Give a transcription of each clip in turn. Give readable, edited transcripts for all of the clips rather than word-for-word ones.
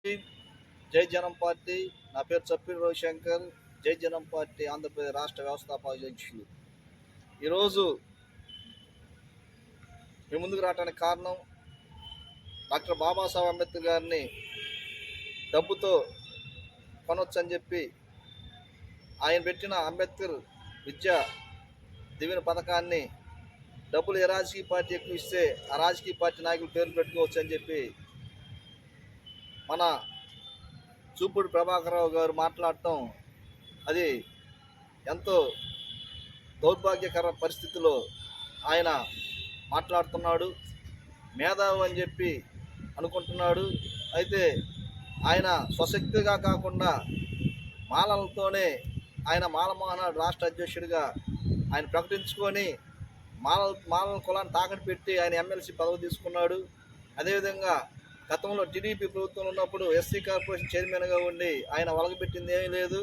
జై జనం పార్టీ. నా పేరు చప్పిడి రవిశంకర్. జై జనం పార్టీ ఆంధ్రప్రదేశ్ రాష్ట్ర వ్యవస్థాపక అధ్యక్షులు. ఈరోజు మీ ముందుకు రావడానికి కారణం డాక్టర్ బాబాసాహెబ్ అంబేద్కర్ గారిని డబ్బుతో కొనవచ్చని చెప్పి ఆయన పెట్టిన అంబేద్కర్ విద్యా దివిన పథకాన్ని డబ్బులు ఏ రాజకీయ పార్టీ ఎక్కువ ఇస్తే ఆ రాజకీయ పార్టీ నాయకులు పేరు పెట్టుకోవచ్చు అని చెప్పి మన చూపుడు ప్రభాకరరావు గారు మాట్లాడటం అది ఎంతో దౌర్భాగ్యకర పరిస్థితిలో ఆయన మాట్లాడుతున్నాడు. మేధావి అని చెప్పి అనుకుంటున్నాడు. అయితే ఆయన స్వశక్తిగా కాకుండా మాలలతోనే ఆయన మాలమోహన రాష్ట్ర అధ్యక్షుడిగా ఆయన ప్రకటించుకొని మాలల కులాన్ని తాకట్టు పెట్టి ఆయన ఎమ్మెల్సీ పదవి తీసుకున్నాడు. అదేవిధంగా గతంలో టీడీపీ ప్రభుత్వం ఉన్నప్పుడు ఎస్సీ కార్పొరేషన్ చైర్మన్గా ఉండి ఆయన వలగబెట్టింది ఏమీ లేదు.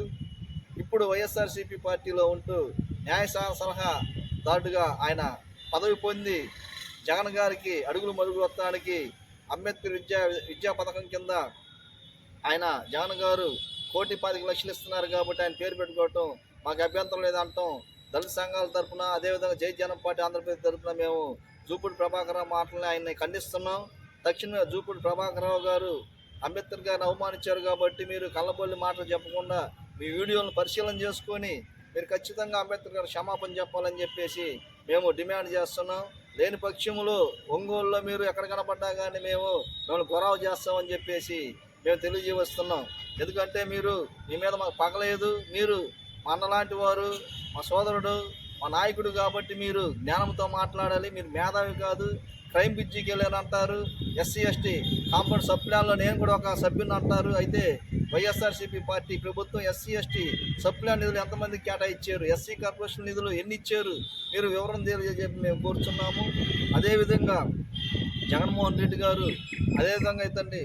ఇప్పుడు వైఎస్ఆర్సీపీ పార్టీలో ఉంటూ న్యాయ సలహాదారుడిగా ఆయన పదవి పొంది జగన్ గారికి అడుగులు మడుగు వస్తానికి అంబేద్కర్ విద్యా పథకం కింద ఆయన జగన్ గారు 1,25,00,000 ఇస్తున్నారు కాబట్టి ఆయన పేరు పెట్టుకోవటం మాకు అభ్యంతరం లేదంటాం దళిత సంఘాల తరఫున, అదేవిధంగా జై జనం పార్టీ ఆంధ్రప్రదేశ్ తరఫున మేము జూపూడి ప్రభాకరరావు మాటలని ఆయన్ని ఖండిస్తున్నాం. తక్షణమే జూపూడి ప్రభాకరరావు గారు అంబేద్కర్ గారిని అవమానించారు కాబట్టి మీరు కళ్ళబొల్లి మాటలు చెప్పకుండా మీ వీడియోలను పరిశీలన చేసుకొని మీరు ఖచ్చితంగా అంబేద్కర్ గారు క్షమాపణ చెప్పాలని చెప్పేసి మేము డిమాండ్ చేస్తున్నాం. లేని పక్షంలో ఒంగోలులో మీరు ఎక్కడ కనపడ్డా కానీ మిమ్మల్ని గొడవ చేస్తామని చెప్పేసి మేము తెలియజేస్తున్నాం. ఎందుకంటే మీ మీద మాకు పగలేదు. మీరు మా అన్నలాంటి వారు, మా సోదరుడు, మా నాయకుడు కాబట్టి మీరు జ్ఞానంతో మాట్లాడాలి. మీరు మేధావి కాదు. క్రైమ్ బ్రిడ్జికి వెళ్ళని అంటారు. ఎస్సీ ఎస్టీ కాంపౌండ్ సబ్ ప్లాన్లో నేను కూడా ఒక సభ్యుని అంటారు. అయితే వైఎస్ఆర్సీపీ పార్టీ ప్రభుత్వం ఎస్సీ ఎస్టీ సబ్ ప్లాన్ నిధులు ఎంతమందికి కేటాయించారు, ఎస్సీ కార్పొరేషన్ నిధులు ఎన్ని ఇచ్చారు, మీరు వివరణ తెలియజేసి మేము కోరుచున్నాము. అదేవిధంగా జగన్మోహన్ రెడ్డి గారు అదేవిధంగా అయితే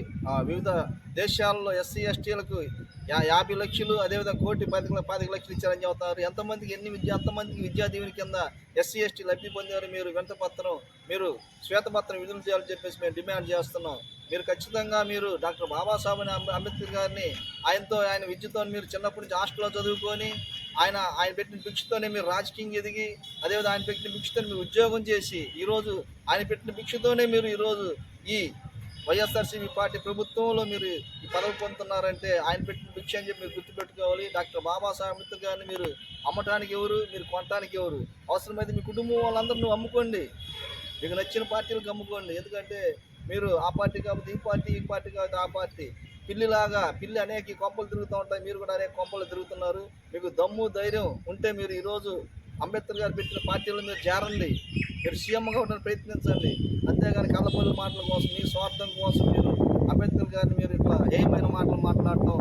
వివిధ దేశాల్లో ఎస్సీ ఎస్టీలకు 50 లక్షలు, అదేవిధంగా 1,25,00,000 ఇచ్చారని చెబుతారు. ఎంతమందికి విద్యా దీవెన కింద ఎస్సీ ఎస్టీ లబ్ధి పొందారు? మీరు శ్వేతపత్రం విడుదల చేయాలని చెప్పేసి మేము డిమాండ్ చేస్తున్నాం. మీరు ఖచ్చితంగా డాక్టర్ బాబాసాహెబ్ అంబేద్కర్ గారిని ఆయన విద్యతో మీరు చిన్నప్పటి నుంచి హాస్టల్లో చదువుకొని ఆయన పెట్టిన భిక్షతోనే మీరు రాజకీయం ఎదిగి, అదేవిధంగా ఆయన పెట్టిన భిక్షతో మీరు ఉద్యోగం చేసి ఈరోజు ఆయన పెట్టిన భిక్షతోనే మీరు ఈరోజు ఈ వైఎస్ఆర్సీపీ పార్టీ ప్రభుత్వంలో మీరు ఈ పదవి పొందుతున్నారంటే ఆయన పెట్టిన భిక్ష అని చెప్పి మీరు గుర్తుపెట్టుకోవాలి. డాక్టర్ బాబాసాహెబ్ అంబేద్కర్ గారిని మీరు అమ్మటానికి ఎవరు, మీరు కొనటానికి ఎవరు? అవసరమైతే మీ కుటుంబం వాళ్ళందరూ అమ్ముకోండి, మీకు నచ్చిన పార్టీలకు అమ్ముకోండి. ఎందుకంటే మీరు ఆ పార్టీ కాబట్టి ఈ పార్టీ కాబట్టి ఆ పార్టీ పిల్లి అనేక కొంపలు తిరుగుతూ ఉంటాయి. మీరు కూడా అనేక కొంపలు తిరుగుతున్నారు. మీకు దమ్ము ధైర్యం ఉంటే మీరు ఈరోజు అంబేద్కర్ గారు పెట్టిన పార్టీలో మీరు చేరండి, మీరు సీఎంగా ఉండడానికి ప్రయత్నించండి. అంతేగాని కళ్ళబొల్లి మాటల కోసం, మీ స్వార్థం కోసం మీరు అంబేద్కర్ గారిని మీరు ఇట్లా ఏమైన మాటలు మాట్లాడటం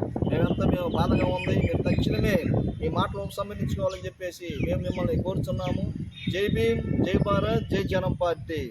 మేము బాధగా ఉంది. మీరు తక్షణమే ఈ మాటలు ఉపసంహరించుకోవాలని చెప్పేసి మేము మిమ్మల్ని కోరుచున్నాము. జై భీమ్, జై భారత్, జై జనం పార్టీ.